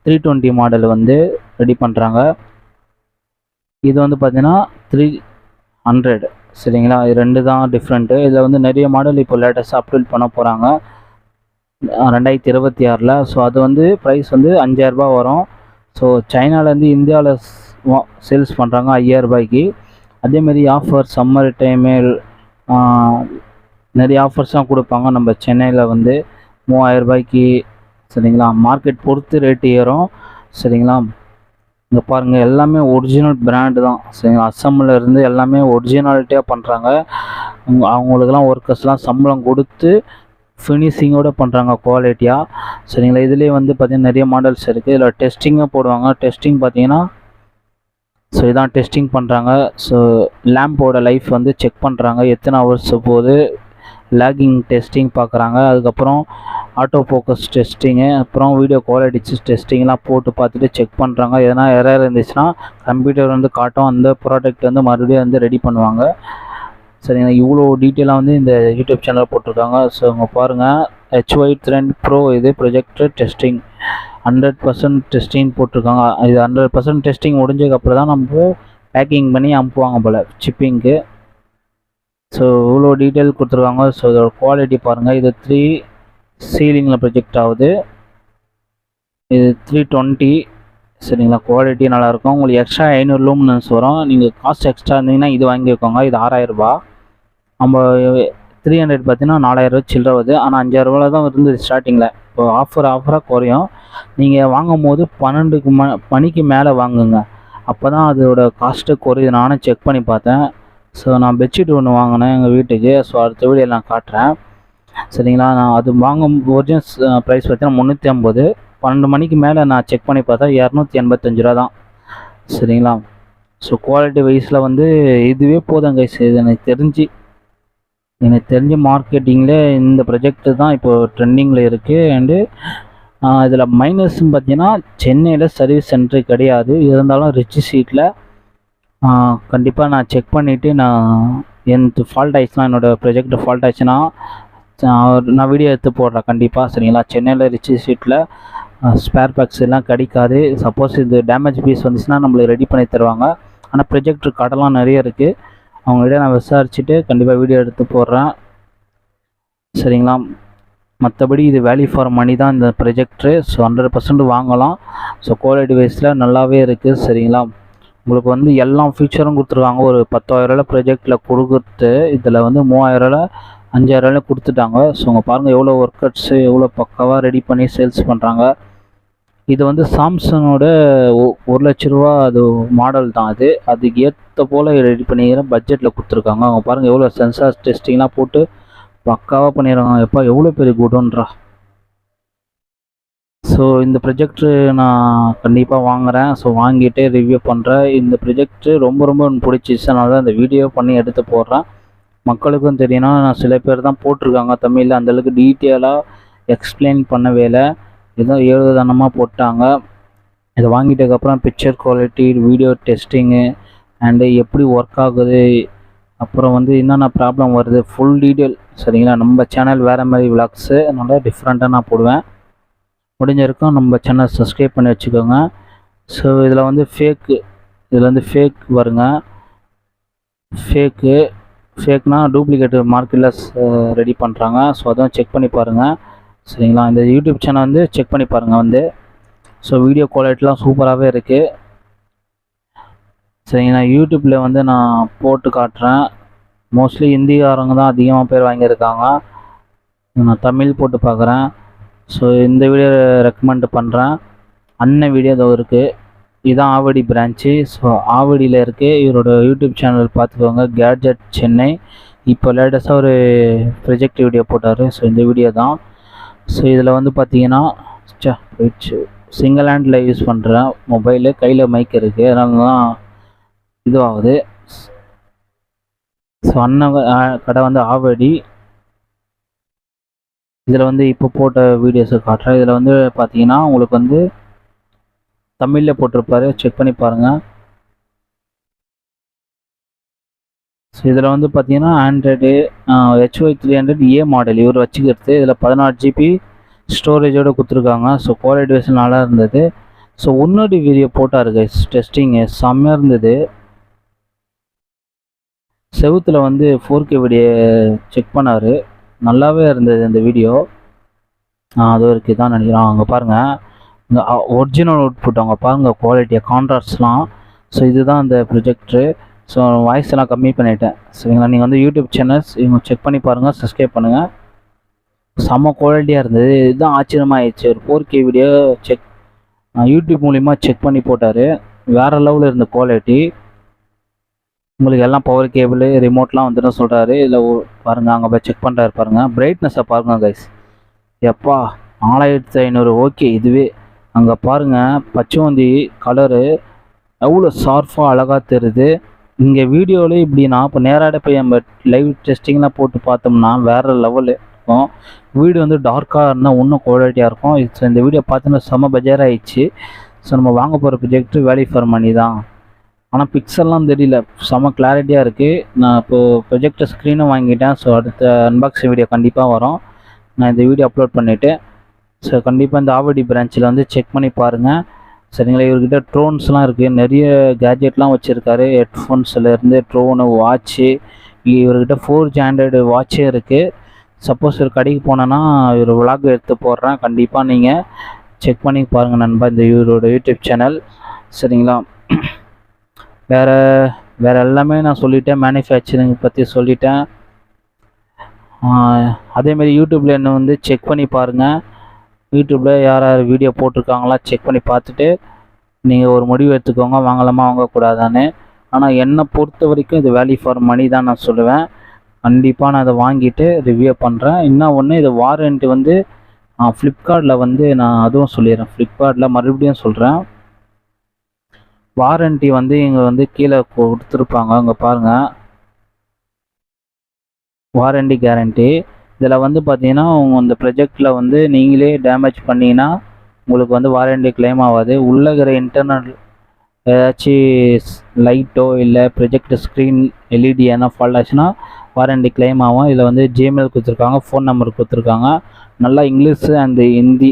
320 மாடல் வந்து ரெடி பண்ணுறாங்க. இது வந்து பார்த்தீங்கன்னா 300. சரிங்களா? இது 2 தான் டிஃப்ரெண்ட்டு. இதில் வந்து நிறைய மாடல் இப்போ லேட்டஸ்ட்டாக அப்லோட் பண்ண போகிறாங்க 2026. ஸோ அது வந்து ப்ரைஸ் வந்து 5000 ரூபாய் வரும். ஸோ சைனாலேருந்து இந்தியாவில் சேல்ஸ் பண்ணுறாங்க 5000 ரூபாய்க்கு. அதேமாரி ஆஃபர் சம்மர் டைமு நிறைய ஆஃபர்ஸ்லாம் கொடுப்பாங்க. நம்ம சென்னையில் வந்து 3000 ரூபாய்க்கு. சரிங்களா? மார்க்கெட் பொறுத்து ரேட்டு ஏறும். சரிங்களா? இங்கே பாருங்கள், எல்லாமே ஒரிஜினல் பிராண்டு தான். சரிங்களா? அசம்பிளில் இருந்து எல்லாமே ஒரிஜினாலிட்டியாக பண்ணுறாங்க. அவங்களுக்கெல்லாம் ஒர்க்கர்ஸ்லாம் சம்பளம் கொடுத்து ஃபினிஷிங்கோடு பண்ணுறாங்க குவாலிட்டியாக. சரிங்களா? இதுலேயே வந்து பார்த்திங்கன்னா நிறைய மாடல்ஸ் இருக்குது. இதில் டெஸ்டிங்காக போடுவாங்க. டெஸ்டிங் பார்த்தீங்கன்னா ஸோ இதான் டெஸ்டிங் பண்ணுறாங்க. ஸோ லேம்போட லைஃப் வந்து செக் பண்ணுறாங்க, எத்தனை ஹவர்ஸ் போகுது, லேகிங் டெஸ்டிங் பார்க்குறாங்க. அதுக்கப்புறம் ஆட்டோ ஃபோக்கஸ் டெஸ்டிங்கு, அப்புறம் வீடியோ குவாலிட்டி டெஸ்டிங்லாம் போட்டு பார்த்துட்டு செக் பண்ணுறாங்க. எதனா எரர் இருந்துச்சுன்னா கம்ப்யூட்டர் வந்து காட்டும், அந்த ப்ராடக்ட் வந்து மறுபடியும் வந்து ரெடி பண்ணுவாங்க. சரிங்களா? இவ்வளோ டீட்டெயிலாக வந்து இந்த யூடியூப் சேனலில் போட்டிருக்காங்க. ஸோ இங்கே பாருங்கள், HY 300 Pro இது ப்ரொஜெக்டர் டெஸ்டிங் 100% டெஸ்டிங் போட்டிருக்காங்க. இது 100% டெஸ்டிங் முடிஞ்சதுக்கப்புறம் தான் நம்ம பேக்கிங் பண்ணி அனுப்புவாங்க போல் ஷிப்பிங்க்கு. ஸோ இவ்வளோ டீட்டெயில் கொடுத்துருக்காங்க. ஸோ இதோட குவாலிட்டி பாருங்கள். இது 3 சீலிங்கில் ப்ரொஜெக்ட் ஆகுது. இது 320. சரிங்களா? குவாலிட்டி நல்லாயிருக்கும். உங்களுக்கு எக்ஸ்ட்ரா 500 லூமினன்ஸ் வரும். நீங்கள் காஸ்ட் எக்ஸ்ட்ரா இருந்தீங்கன்னா இது வாங்கிக்கோங்க. இது 6000 ரூபா. நம்ம 300 பார்த்தீங்கன்னா 4000 சில்லற வருது. ஆனால் 5000 தான் இருந்தது ஸ்டார்டிங்கில். இப்போ ஆஃபராக குறையும். நீங்கள் வாங்கும் போது 12 மணிக்கு மேலே வாங்குங்க. அப்போ தான் அதோட காஸ்ட்டு குறையுது. நானும் செக் பண்ணி பார்த்தேன். ஸோ நான் பெட்ஷீட் ஒன்று வாங்கினேன் எங்கள் வீட்டுக்கு. ஸோ அடுத்த வீடியோ நான் காட்டுறேன். சரிங்களா? நான் அது வாங்கும் ஒரிஜினல் ப்ரைஸ் பார்த்தீங்கன்னா 350. 12 மணிக்கு மேலே நான் செக் பண்ணி பார்த்தா 285 ரூபா தான். சரிங்களா? ஸோ குவாலிட்டி வைஸில் வந்து இதுவே போதும் கைஸ். இது எனக்கு தெரிஞ்ச மார்க்கெட்டிங்கில் இந்த ப்ராஜெக்ட் தான் இப்போ ட்ரெண்டிங்கில் இருக்குது. அண்டு இதில் மைனஸ்ன்னு பார்த்தீங்கன்னா சென்னையில் சர்வீஸ் சென்டர் கிடையாது. இருந்தாலும் ரிச் சீட்டில் கண்டிப்பாக நான் செக் பண்ணிவிட்டு எனக்கு ஃபால்ட் ஆயிடுச்சுன்னா, என்னோடய ப்ராஜெக்ட் ஃபால்ட் ஆயிடுச்சுன்னா நான் வீடியோ எடுத்து போடுறேன் கண்டிப்பாக. சரிங்களா? சென்னையில் ரிச் சீட்டில் ஸ்பேர் பார்ட்ஸ் எல்லாம் கிடைக்காது. சப்போஸ் இது டேமேஜ் பீஸ் வந்துச்சுன்னா நம்மளுக்கு ரெடி பண்ணி தருவாங்க. ஆனால் ப்ரொஜெக்டர் கடைலாம் நிறைய இருக்குது. அவங்கள்ட்ட நான் விசாரிச்சுட்டு கண்டிப்பாக வீடியோ எடுத்து போடுறேன். சரிங்களா? மற்றபடி இது வேல்யூ ஃபார் மணி தான் இந்த ப்ரொஜெக்டரு. ஸோ 100% வாங்கலாம். ஸோ குவாலிட்டி வைஸில் நல்லாவே இருக்குது. சரிங்களா? உங்களுக்கு வந்து எல்லா ஃபீச்சரும் கொடுத்துருக்காங்க. ஒரு 10,000 ப்ரொஜெக்டில் கொடுக்குறது இதில் வந்து 3000 5000 கொடுத்துட்டாங்க. ஸோ உங்கள் பாருங்கள் எவ்வளோ ஒர்க்கர்ஸு எவ்வளோ பக்காவாக ரெடி பண்ணி சேல்ஸ் பண்ணுறாங்க. இது வந்து சாம்சங்கோட 1,00,000 ரூபா அது மாடல் தான். அதுக்கு ஏற்ற போல் ரெடி பண்ணிக்கிற பட்ஜெட்டில் கொடுத்துருக்காங்க. அவங்க பாருங்கள் எவ்வளோ சென்சார் டெஸ்டிங்லாம் போட்டு பக்காவாக பண்ணிடுறாங்க. எப்போ எவ்வளோ பெரிய குடோன்றா. ஸோ இந்த ப்ரொஜெக்ட்ரு நான் கண்டிப்பாக வாங்குகிறேன். ஸோ வாங்கிட்டு ரிவ்யூ பண்ணுறேன். இந்த ப்ரொஜெக்ட்ரு ரொம்ப பிடிச்சிச்சு. அதனால தான் இந்த வீடியோ பண்ணி எடுத்து போடுறேன். மக்களுக்கும் தெரியும்னா, நான் சில பேர் தான் போட்டிருக்காங்க தமிழில். அந்தளவுக்கு டீட்டெயிலாக எக்ஸ்பிளைன் பண்ணவே இல்லை. ஏதோ ஏழுதானமாக போட்டாங்க. இதை வாங்கிட்டதுக்கப்புறம் picture quality, video testing and எப்படி ஒர்க் ஆகுது, அப்புறம் வந்து என்னென்ன ப்ராப்ளம் வருது, ஃபுல் டீட்டெயில். சரிங்களா? நம்ம சேனல் வேறு மாதிரி விளாக்ஸு, அதனால டிஃப்ரெண்ட்டாக நான் போடுவேன். முடிஞ்ச வரைக்கும் நம்ம சேனல் சப்ஸ்கிரைப் பண்ணி வச்சுக்கோங்க. ஸோ இதில் வந்து ஃபேக் வருங்க. ஃபேக்னா டூப்ளிகேட் மார்க்கெட்டில் ரெடி பண்ணுறாங்க. ஸோ அதுவும் செக் பண்ணி பாருங்கள். சரிங்களா? இந்த யூடியூப் சேனல் வந்து செக் பண்ணி பாருங்கள் வந்து. ஸோ வீடியோ குவாலிட்டிலாம் சூப்பராகவே இருக்குது. சரிங்களா? யூடியூப்பில் வந்து நான் போட்டு காட்டுறேன். மோஸ்ட்லி ஹிந்திக்காரங்க தான் அதிகமாக பேர் வாங்கியிருக்காங்க. நான் தமிழ் போட்டு பார்க்குறேன். ஸோ இந்த வீடியோ ரெக்கமெண்ட் பண்ணுறேன். அண்ணன் வீடியோ ஏதோ இருக்குது. இதுதான் ஆவடி பிரான்ச்சு. ஸோ ஆவடியில் இருக்குது. இவரோட யூடியூப் சேனல் பார்த்துக்கோங்க, கேட்ஜெட் சென்னை. இப்போ லேட்டஸ்ட்டாக ஒரு ப்ரொஜெக்ட் வீடியோ போட்டார். ஸோ இந்த வீடியோ தான். ஸோ இதில் வந்து பார்த்தீங்கன்னா போயிடுச்சு. சிங்கிள் ஹேண்டில் யூஸ் பண்ணுறேன் மொபைலு, கையில் மைக் இருக்குது, அதனால தான் இதுவாகுது. ஸோ அண்ணன் கடை வந்து ஆவடி. இதில் வந்து இப்போ போட்ட வீடியோஸை காட்டுறேன். இதில் வந்து பார்த்தீங்கன்னா உங்களுக்கு வந்து தமிழில் போட்டிருப்பாரு, செக் பண்ணி பாருங்கள். ஸோ இதில் வந்து பார்த்தீங்கன்னா ஆண்ட்ராய்டு HY300A மாடல் இவர் வச்சுக்கிறது. இதில் 16 GB ஸ்டோரேஜோடு கொடுத்துருக்காங்க. ஸோ குவாலிட்டி வைஸ் நல்லா இருந்தது. ஸோ இன்னொரு வீடியோ போட்டார் கைஸ், டெஸ்டிங்கு செம்மையாக இருந்தது. செவுத்தில் வந்து 4K வீடியோ செக் பண்ணார், நல்லாவே இருந்தது அந்த வீடியோ. அது வரைக்கும் தான் நினைக்கிறேன். அங்கே பாருங்கள், இந்த ஒரிஜினல் அவுட்புட் அவங்க பாருங்கள் குவாலிட்டியாக, கான்ட்ராஸ்ட்லாம். ஸோ இதுதான் அந்த ப்ரொஜெக்டரு. ஸோ வாய்ஸ் எல்லாம் கம்மி பண்ணிட்டேன். சரிங்களா? நீங்கள் வந்து யூடியூப் சேனல்ஸ் இவங்க செக் பண்ணி பாருங்கள், சப்ஸ்கிரைப் பண்ணுங்கள். செம்ம குவாலிட்டியாக இருந்தது. இதுதான் ஆச்சரியமாகிடுச்சு. ஒரு 4K வீடியோ யூடியூப் மூலிமா செக் பண்ணி போட்டார். வேறு லெவலில் இருந்த குவாலிட்டி. உங்களுக்கு எல்லாம் பவர் கேபிள் ரிமோட்லாம் வந்துடும் சொல்கிறாரு. இதில் பாருங்கள், அங்கே போய் செக் பண்ணுறாரு பாருங்கள். பிரைட்னஸை பாருங்கள் கைஸ், எப்பா 4500. ஓகே. இதுவே அங்கே பாருங்கள், பச்சைவந்தி கலரு எவ்வளோ ஷார்ப்பாக அழகாக தெரியுது. இங்கே வீடியோவில் இப்படின்னா இப்போ நேராக போய் நம்ம லைவ் டெஸ்டிங்லாம் போட்டு பார்த்தோம்னா வேறு லெவலு இருக்கும். வீடியோ வந்து டார்க்காக இருந்தால் இன்னும் குவாலிட்டியாக இருக்கும். இந்த வீடியோ பார்த்தோன்னா செம்ம பஜாராகிடுச்சு. ஸோ நம்ம வாங்க போகிற ப்ரொஜெக்ட் வேல்யூ ஃபார் மணி தான். ஆனால் பிக்சல்லாம் தெரியல, செம்ம கிளாரிட்டியாக இருக்குது. நான் இப்போது ப்ரொஜெக்டர் ஸ்க்ரீனும் வாங்கிட்டேன். ஸோ அடுத்த அன்பாக்சிங் வீடியோ கண்டிப்பாக வரும். நான் இந்த வீடியோ அப்லோட் பண்ணிவிட்டு ஸோ கண்டிப்பாக இந்த ஆவடி பிரான்ச்சில் வந்து செக் பண்ணி பாருங்கள். சரிங்களா? இவர்கிட்ட ட்ரோன்ஸ்லாம் இருக்குது, நிறைய கேஜெட்லாம் வச்சுருக்காரு. ஹெட்ஃபோன்ஸ்லேருந்து ட்ரோனு, வாட்ச்சு. இவர்கிட்ட 4G ஆண்ட்ராய்டு வாட்சே இருக்குது. சப்போஸ் ஒரு கடைக்கு போனேன்னா இவர் விளாக் எடுத்து போடுறேன், கண்டிப்பாக நீங்கள் செக் பண்ணி பாருங்கள் நண்பா இந்த இவரோட யூடியூப் சேனல். சரிங்களா? வேறு எல்லாமே நான் சொல்லிட்டேன். மேனுஃபேக்சரிங் பற்றி சொல்லிட்டேன். அதேமாரி யூடியூப்பில் என்ன வந்து செக் பண்ணி பாருங்கள். யூடியூப்பில் யார் யார் வீடியோ போட்டிருக்காங்களா செக் பண்ணி பார்த்துட்டு நீங்கள் ஒரு முடிவு எடுத்துக்கோங்க, வாங்கலாமா வாங்கக்கூடாதான்னு. ஆனால் என்னை பொறுத்த வரைக்கும் இது வேல்யூ ஃபார் மணி தான் நான் சொல்லுவேன். கண்டிப்பாக நான் அதை வாங்கிட்டு ரிவ்யூ பண்ணுறேன். இன்னும் ஒன்று, இது வாரண்ட்டி வந்து ஃப்ளிப்கார்ட்டில் வந்து நான் அதுவும் சொல்லிடுறேன். ஃப்ளிப்கார்ட்டில் மறுபடியும் சொல்கிறேன், வாரண்ட்டி வந்து இங்கே வந்து கீழே கொடுத்துருப்பாங்க. அங்கே பாருங்கள், வாரண்ட்டி கேரண்டி. இதில் வந்து பார்த்தீங்கன்னா இந்த ப்ராஜெக்டில் வந்து நீங்களே டேமேஜ் பண்ணிங்கன்னா உங்களுக்கு வந்து வாரண்ட்டி கிளைம் ஆகாது. உள்ளே இருக்கிற இன்டர்னல் ஏதாச்சும் லைட்டோ இல்லை ப்ரொஜெக்ட் ஸ்க்ரீன் எல்இடி எதனா ஃபால்ட் ஆச்சுன்னா வாரண்ட்டி கிளைம் ஆகும். இதில் வந்து ஜிமெயில் கொடுத்துருக்காங்க, ஃபோன் நம்பர் கொடுத்துருக்காங்க. நல்லா இங்கிலீஷு அண்ட் ஹிந்தி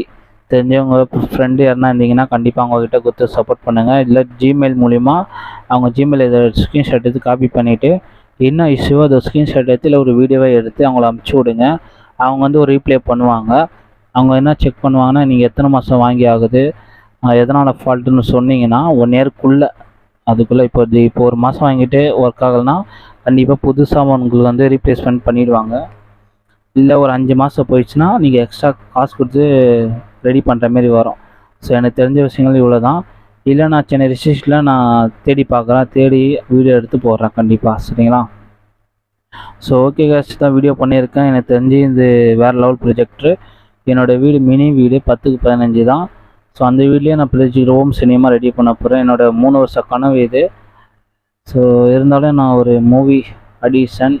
தெரிஞ்சவங்க ஃப்ரெண்டு யாருனா இருந்தீங்கன்னா கண்டிப்பாக அவங்கக்கிட்ட கொடுத்து சப்போர்ட் பண்ணுங்கள். இல்லை ஜிமெயில் மூலிமா அவங்க ஜிமெயில் இதை ஸ்க்ரீன்ஷாட் எடுத்து காப்பி பண்ணிவிட்டு என்ன இஷ்யூவோ அதை ஸ்க்ரீன்ஷாட் எடுத்து இல்லை ஒரு வீடியோவை எடுத்து அவங்கள அனுப்பிச்சி விடுங்க. அவங்க வந்து ஒரு ரீப்ளே பண்ணுவாங்க. அவங்க என்ன செக் பண்ணுவாங்கன்னா, நீங்கள் எத்தனை மாதம் வாங்கி ஆகுது, எதனால் ஃபால்ட்டுன்னு சொன்னீங்கன்னா 1 இயர்க்குள்ளே அதுக்குள்ளே இப்போ ஒரு மாதம் வாங்கிட்டு ஒர்க் ஆகலைன்னா கண்டிப்பாக புதுசாக உங்களுக்கு வந்து ரீப்ளேஸ்மெண்ட் பண்ணிவிடுவாங்க. இல்லை ஒரு 5 மாதம் போயிடுச்சுன்னா நீங்கள் எக்ஸ்ட்ரா காசு கொடுத்து ரெடி பண்ணுற மாரி வரும். ஸோ எனக்கு தெரிஞ்ச விஷயங்கள் இவ்வளோ தான். இல்லை நான் சென்னை ரிசர்ச்சில் நான் தேடி பார்க்குறேன், தேடி வீடியோ எடுத்து போடுறேன் கண்டிப்பாக. சரிங்களா? ஸோ ஓகே கேஸ், தான் வீடியோ பண்ணியிருக்கேன். எனக்கு தெரிஞ்சு இது வேறு லெவல் ப்ரொஜெக்டரு. என்னோடய வீடு மினி வீடு 10x15 தான். ஸோ அந்த வீட்லேயே நான் ப்ரொஜெக்ட் ஹோம் சினிமா ரெடி பண்ண போகிறேன். என்னோடய 3 வருஷ கனவு இது. ஸோ இருந்தாலும் நான் ஒரு மூவி அடிஷன்,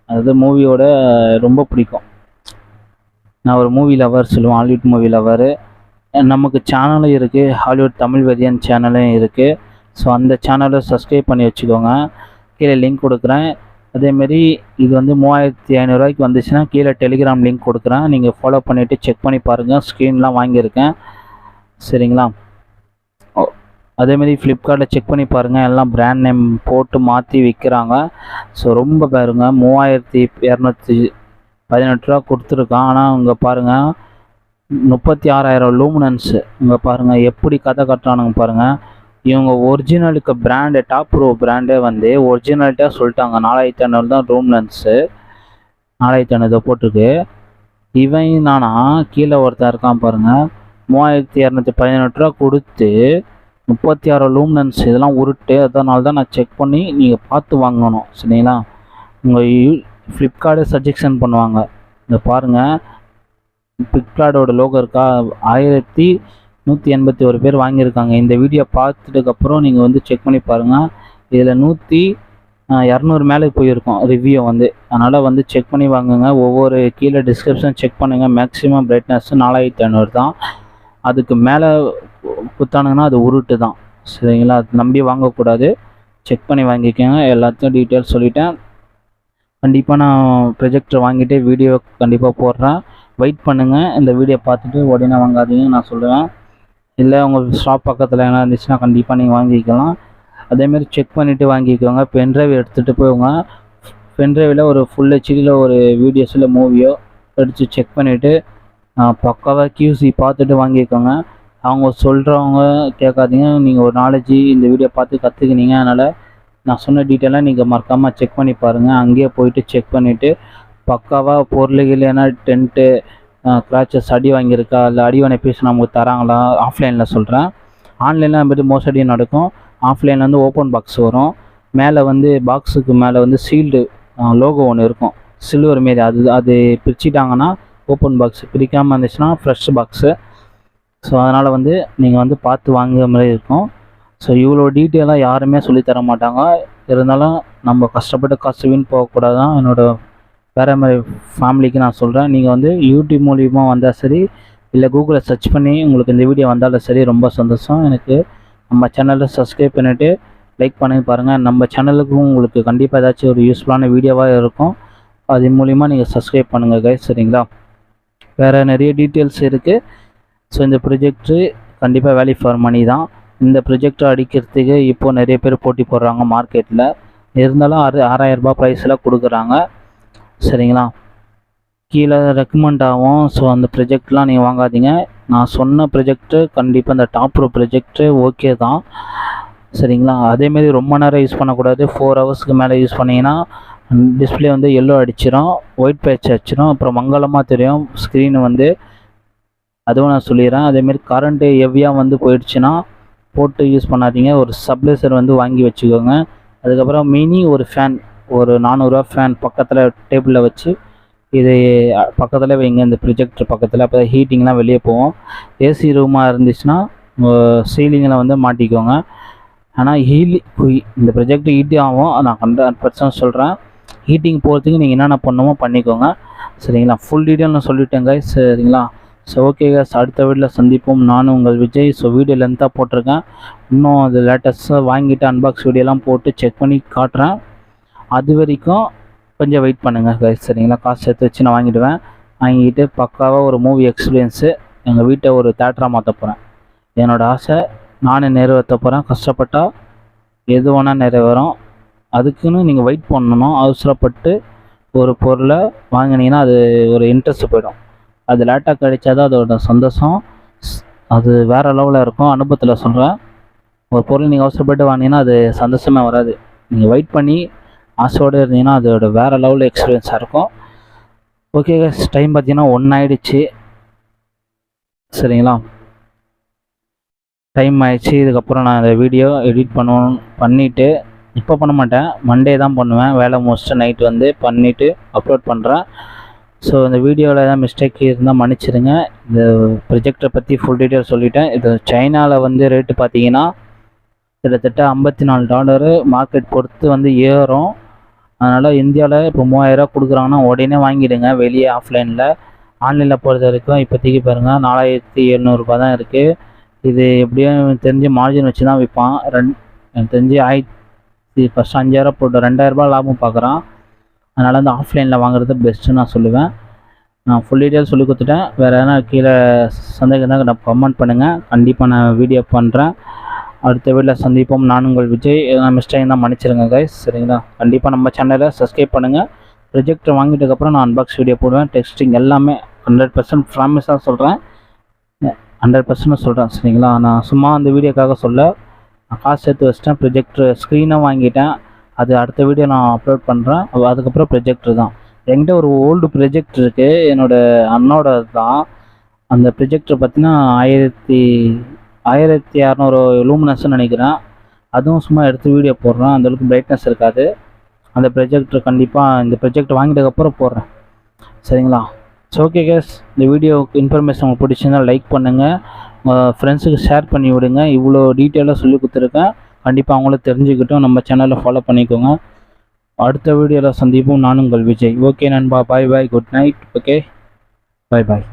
அதாவது மூவியோட ரொம்ப பிடிக்கும். நான் ஒரு மூவி லவர் சொல்லுவேன், ஹாலிவுட் மூவி லவரு. நமக்கு சேனலும் இருக்குது, ஹாலிவுட் தமிழ் வெதியன் சேனலும் இருக்குது. ஸோ அந்த சேனலை சப்ஸ்கிரைப் பண்ணி வச்சுக்கோங்க, கீழே லிங்க் கொடுக்குறேன். அதேமாரி இது வந்து 3500 ரூபாய்க்கு வந்துச்சுன்னா கீழே டெலிகிராம் லிங்க் கொடுக்குறேன், நீங்கள் ஃபாலோ பண்ணிவிட்டு செக் பண்ணி பாருங்கள். ஸ்க்ரீன்லாம் வாங்கியிருக்கேன். சரிங்களா? அதேமாரி ஃப்ளிப்கார்ட்டில் செக் பண்ணி பாருங்கள், எல்லாம் பிராண்ட் நேம் போட்டு மாற்றி விற்கிறாங்க. ஸோ ரொம்ப பாருங்க, 3218 ரூபா கொடுத்துருக்கான். ஆனால் இங்கே பாருங்கள் 36,000 லூமினன்ஸு. இங்கே பாருங்கள் எப்படி கதை கட்டுறானுங்க பாருங்கள். இவங்க ஒரிஜினலுக்கு பிராண்டு, டாப் ப்ரோ பிராண்டே வந்து ஒரிஜினாலிட்டியாக சொல்லிட்டாங்க. 4500 தான் லூமினன்ஸு, 4500 போட்டிருக்கு. இவன் நானா கீழே ஒருத்தர் இருக்கான் பாருங்கள், 3218 ரூபா கொடுத்து 36 லூமினன்ஸ். இதெல்லாம் உருட்டு. அதனால தான் நான் செக் பண்ணி நீங்கள் பார்த்து வாங்கணும். சரிங்களா? உங்கள் ஃப்ளிப்கார்ட்டே சஜெக்ஷன் பண்ணுவாங்க. இந்த பாருங்கள், ஃப்ளிப்கார்ட்டோட லோகோ இருக்கா, 1181 பேர் வாங்கியிருக்காங்க. இந்த வீடியோ பார்த்துட்டுக்கப்புறம் நீங்கள் வந்து செக் பண்ணி பாருங்கள். இதில் 200 மேலே போயிருக்கோம் ரிவ்யூ வந்து. அதனால் வந்து செக் பண்ணி வாங்குங்க. ஒவ்வொரு கீழே டிஸ்கிரிப்ஷன் செக் பண்ணுங்கள். மேக்ஸிமம் பிரைட்னஸ் 4500 தான். அதுக்கு மேலே குத்தானுங்கன்னா அது உருட்டு தான். சரிங்களா? அது நம்பி வாங்கக்கூடாது, செக் பண்ணி வாங்கிக்கோங்க. எல்லாத்தையும் டீட்டெயில்ஸ் சொல்லிட்டேன். கண்டிப்பாக நான் ப்ரொஜெக்டர் வாங்கிட்டு வீடியோ கண்டிப்பாக போடுறேன். வெயிட் பண்ணுங்கள். இந்த வீடியோ பார்த்துட்டு உடனே வாங்காதீங்கன்னு நான் சொல்லுவேன். இல்லை உங்கள் ஷாப் பக்கத்தில் என்ன இருந்துச்சுன்னா கண்டிப்பாக நீங்கள் வாங்கிக்கலாம். அதேமாரி செக் பண்ணிவிட்டு வாங்கிக்கோங்க. பென்ட்ரைவ் எடுத்துகிட்டு போங்க. பென்ட்ரைவில் ஒரு ஃபுல் ஹெச்டியில் ஒரு வீடியோஸில் மூவியோ எடுத்து செக் பண்ணிவிட்டு பக்காவாக QC பார்த்துட்டு வாங்கிக்கோங்க. அவங்க சொல்கிறவங்க கேட்காதீங்க. நீங்கள் ஒரு நாலேஜ் இந்த வீடியோ பார்த்து கற்றுக்கினீங்க. அதனால் நான் சொன்ன டீட்டெயிலாக நீங்கள் மறக்காமல் செக் பண்ணி பாருங்கள். அங்கேயே போயிட்டு செக் பண்ணிவிட்டு பக்காவாக பொருளுகள் ஏன்னா டென்ட்டு கிராச்சஸ் அடி வாங்கியிருக்கா, இல்லை அடிவான பீஸ் நமக்கு தராங்களா, ஆஃப்லைனில் சொல்கிறேன். ஆன்லைனில் அந்த மாதிரி மோசடி நடக்கும். ஆஃப்லைனில் வந்து ஓப்பன் பாக்ஸ் வரும். மேலே வந்து பாக்ஸுக்கு மேலே வந்து சீல்டு லோகோ ஒன்று இருக்கும், சில்வர் மாரி. அது பிரிச்சுட்டாங்கன்னா ஓப்பன் பாக்ஸ், பிரிக்காமல் இருந்துச்சுன்னா ஃப்ரெஷ் பாக்ஸு. ஸோ அதனால் வந்து நீங்கள் வந்து பார்த்து வாங்குற மாதிரி இருக்கும். ஸோ இவ்வளோ டீட்டெயிலாக யாருமே சொல்லித்தர மாட்டாங்க. இருந்தாலும் நம்ம கஷ்டப்பட்டு காசு வீண் போகக்கூடாது தான் என்னோடய வேறு மாதிரி ஃபேமிலிக்கு நான் சொல்கிறேன். நீங்கள் வந்து யூடியூப் மூலிமா வந்தால் சரி, இல்லை கூகுளில் சர்ச் பண்ணி உங்களுக்கு இந்த வீடியோ வந்தாலும் சரி, ரொம்ப சந்தோஷம் எனக்கு. நம்ம சேனலில் சப்ஸ்கிரைப் பண்ணிவிட்டு லைக் பண்ணி பாருங்கள். நம்ம சேனலுக்கும் உங்களுக்கு கண்டிப்பாக ஏதாச்சும் ஒரு யூஸ்ஃபுல்லான வீடியோவாக இருக்கும். அது மூலிமா நீங்கள் சப்ஸ்கிரைப் பண்ணுங்கள் கைஸ். சரிங்களா? வேறு நிறைய டீட்டெயில்ஸ் இருக்குது. ஸோ இந்த ப்ரொஜெக்ட்டு கண்டிப்பாக வேல்யூ ஃபார் மணி தான். இந்த ப்ரொஜெக்டை அடிக்கிறதுக்கு இப்போது நிறைய பேர் போட்டி போடுறாங்க மார்க்கெட்டில். இருந்தாலும் 6000 ரூபாய் ப்ரைஸில் கொடுக்குறாங்க. சரிங்களா? கீழே ரெக்கமெண்ட் ஆகும். ஸோ அந்த ப்ரொஜெக்ட்லாம் நீங்கள் வாங்காதீங்க. நான் சொன்ன ப்ரொஜெக்ட்டு கண்டிப்பாக இந்த டாப் ப்ரோ ப்ரொஜெக்ட்டு ஓகே தான். சரிங்களா? அதேமாரி ரொம்ப நேரம் யூஸ் பண்ணக்கூடாது. 4 ஹவர்ஸ்க்கு மேலே யூஸ் பண்ணிங்கன்னா டிஸ்பிளே வந்து எல்லோ அடிச்சிடும், ஒயிட் பேட்ச் அடிச்சிடும், அப்புறம் மங்கலமாக தெரியும் ஸ்க்ரீனு வந்து. அதுவும் நான் சொல்லிடுறேன். அதேமாரி கரண்ட்டு ஹெவியாக வந்து போயிடுச்சுன்னா போட்டு யூஸ் பண்ணாதீங்க. ஒரு ஸ்டெபிலைசர் வந்து வாங்கி வச்சுக்கோங்க. அதுக்கப்புறம் மினி ஒரு ஃபேன், ஒரு 400 ரூபா ஃபேன் பக்கத்தில் டேபிளில் வச்சு இது பக்கத்தில் வைங்க, இந்த ப்ரொஜெக்டர் பக்கத்தில். அப்போ ஹீட்டிங்லாம் வெளியே போகும். ஏசி ரூமாக இருந்துச்சுன்னா சீலிங்கில் வந்து மாட்டிக்கோங்க. ஆனால் இந்த ப்ரொஜெக்ட் ஹீட் ஆகும், நான் 100% சொல்கிறேன். ஹீட்டிங் போகிறதுக்கு நீங்கள் என்னென்ன பண்ணணுமோ பண்ணிக்கோங்க. சரிங்களா? ஃபுல் டீட்டெயில் நான் சொல்லிட்டேங்க. சரிங்களா? ஸோ ஓகே guys, அடுத்த வீடியோவில் சந்திப்போம். நானும் உங்கள் விஜய். ஸோ வீடியோ லென்த்தாக போட்டிருக்கேன். இன்னும் அது லேட்டஸ்ட்டாக வாங்கிட்டு அன்பாக்ஸ் வீடியோலாம் போட்டு செக் பண்ணி காட்டுறேன். அது வரைக்கும் கொஞ்சம் வெயிட் பண்ணுங்கள் guys. சரிங்களா? காசு சேர்த்து வச்சு நான் வாங்கிட்டு பக்காவாக ஒரு மூவி எக்ஸ்பீரியன்ஸு எங்கள் வீட்டை ஒரு தேட்டராக மாற்ற போகிறேன். என்னோடய ஆசை நானே நிறைவேற்ற போகிறேன். கஷ்டப்பட்டால் எது வேணால் நிறைவேறும். அதுக்குன்னு நீங்கள் வெயிட் பண்ணணும். அவசரப்பட்டு ஒரு பொருளை வாங்கினீங்கன்னா அது ஒரு இன்ட்ரெஸ்ட் போயிடும். அது லேட்டாக கிடைச்சாதான் அதோட சந்தோஷம் அது வேறு லெவலில் இருக்கும். அனுபவத்தில் சொல்கிறேன். ஒரு பொருள் நீங்கள் அவசரப்பட்டு வாங்கினீங்கன்னா அது சந்தோஷமே வராது. நீங்கள் வெயிட் பண்ணி ஆசையோடு இருந்தீங்கன்னா அதோட வேறு லெவலில் எக்ஸ்பீரியன்ஸாக இருக்கும். ஓகே guys, டைம் பார்த்தீங்கன்னா 1 ஆகிடுச்சு. சரிங்களா? டைம் ஆகிடுச்சு. இதுக்கப்புறம் நான் இந்த வீடியோ எடிட் பண்ணிவிட்டு இப்போ பண்ண மாட்டேன், மண்டே தான் பண்ணுவேன். வேலை முடிச்சுட்டு நைட் வந்து பண்ணிவிட்டு அப்லோட் பண்ணுறேன். ஸோ இந்த வீடியோவில் ஏதாவது மிஸ்டேக் இருந்தால் மன்னிச்சிடுங்க. இந்த ப்ரொஜெக்டரை பற்றி ஃபுல் டீட்டெயில் சொல்லிட்டேன். இது சைனாவில் வந்து ரேட்டு பார்த்தீங்கன்னா கிட்டத்தட்ட $54 மார்க்கெட் பொறுத்து வந்து ஏறும். அதனால் இந்தியாவில் இப்போ 3000 கொடுக்குறாங்கன்னா உடனே வாங்கிடுங்க. வெளியே ஆஃப்லைனில். ஆன்லைனில் பொறுத்த வரைக்கும் இப்போதைக்கு பாருங்கள் 4700 தான் இருக்குது. இது எப்படியும் தெரிஞ்சு மார்ஜின் வச்சு தான் விற்பான். எனக்கு தெரிஞ்சு ஃபஸ்ட்டு 5000 போட்டு 2000 லாபம் பார்க்குறான். அதனால் அந்த ஆஃப்லைனில் வாங்குறது பெஸ்ட்டுன்னு நான் சொல்லுவேன். நான் ஃபுல் டீட்டெயில் சொல்லி கொடுத்துட்டேன். வேறு எதனா கீழே சந்தேகம் தான் நான் கமெண்ட் பண்ணுங்கள். கண்டிப்பாக நான் வீடியோ பண்ணுறேன். அடுத்த வீடியோவில் சந்திப்போம். நான் உங்கள் விஜய். நான் மிஸ்டேக் தான் மன்னிச்சிருங்க guys. சரிங்களா? கண்டிப்பாக நம்ம சேனலை சப்ஸ்கிரைப் பண்ணுங்கள். ப்ரொஜெக்டர் வாங்கிட்டதுக்கப்புறம் நான் அன்பாக்ஸ் வீடியோ போடுவேன். டெஸ்டிங் எல்லாமே 100% ப்ராமிஸாக சொல்கிறேன். 100% சொல்கிறேன். சரிங்களா? நான் சும்மா அந்த வீடியோக்காக நான் காசு சேர்த்து வச்சிட்டேன். ப்ரொஜெக்டர் ஸ்க்ரீனை வாங்கிட்டேன். அது அடுத்த வீடியோ நான் அப்லோட் பண்ணுறேன். அதுக்கப்புறம் ப்ரொஜெக்டர் தான். என்கிட்ட ஒரு ஓல்டு ப்ரொஜெக்டர் இருக்குது, என்னோடய அண்ணோட தான். அந்த ப்ரொஜெக்டர் பார்த்தீங்கன்னா 1600 லூமினஸ்ன்னு நினைக்கிறேன். அதுவும் சும்மா எடுத்து வீடியோ போடுறேன். அந்தளவுக்கு பிரைட்னஸ் இருக்காது. அந்த ப்ரொஜெக்டர் கண்டிப்பாக இந்த ப்ரொஜெக்டர் வாங்கிட்டதுக்கப்புறம் போடுறேன். சரிங்களா? ஸோ ஓகே கேஸ், இந்த வீடியோ இன்ஃபர்மேஷன் உங்களுக்கு பிடிச்சிருந்தால் லைக் பண்ணுங்கள், உங்கள் ஃப்ரெண்ட்ஸுக்கு ஷேர் பண்ணி விடுங்க. இவ்வளோ டீட்டெயிலாக சொல்லி கொடுத்துருக்கேன். கண்டிப்பாக அவங்களும் தெரிஞ்சுக்கிட்டும் நம்ம சேனலை ஃபாலோ பண்ணிக்கோங்க. அடுத்த வீடியோவில் சந்திப்போம். நான் உங்கள் விஜய். ஓகே நண்பா, பாய் பாய், குட் நைட். ஓகே, பாய் பாய்.